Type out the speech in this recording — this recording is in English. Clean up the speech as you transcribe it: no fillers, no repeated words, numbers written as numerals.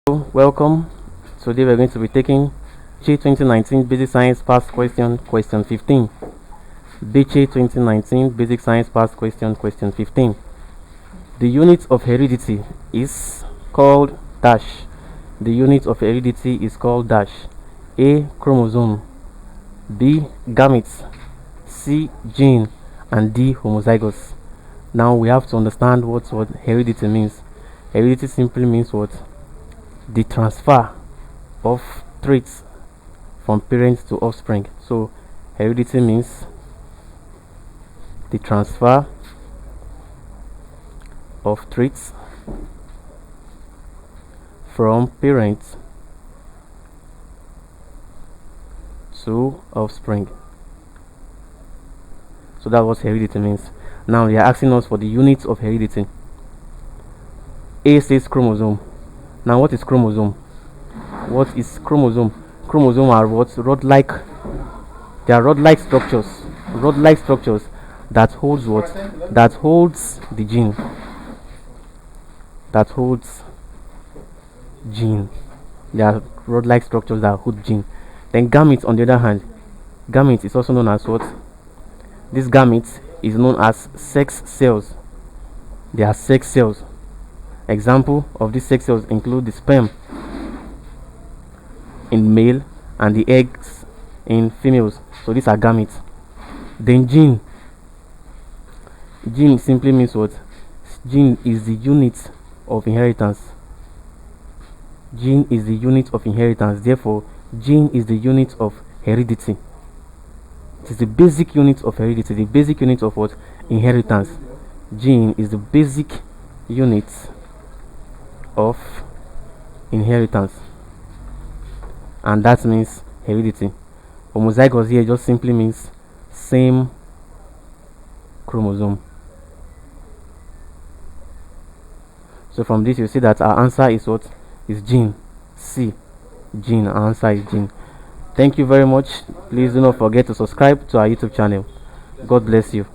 Welcome. Today we're going to be taking BECE 2019 Basic Science Past Question, Question 15. BECE 2019 Basic Science Past Question, Question 15. The unit of heredity is called dash. The unit of heredity is called dash. A. Chromosome, B. Gametes, C. Gene, and D. Homozygous. Now we have to understand what heredity means. Heredity simply means what? The transfer of traits from parents to offspring. So heredity means the transfer of traits from parents to offspring. So that's what heredity means. Now they are asking us for the units of heredity. A says chromosome. Now what is chromosome? What is chromosome? Chromosome are what? Rod-like. They are rod-like structures. Rod-like structures that holds what? That holds the gene. That holds gene. They are rod-like structures that hold gene. Then gametes, on the other hand, gametes is also known as what? This gametes is known as sex cells. They are sex cells. Example of these sex cells include the sperm in male and the eggs in females. So these are gametes. Then gene. Gene simply means what? Gene is the unit of inheritance. Gene is the unit of inheritance. Therefore, gene is the unit of heredity. It is the basic unit of heredity. The basic unit of what? Inheritance. Gene is the basic unit of inheritance, and that means heredity. Homozygous here just simply means same chromosome. So from this you see that our answer is what? Is gene. C. Gene. Our answer is gene. Thank you very much. Please do not forget to subscribe to our YouTube channel. God bless you.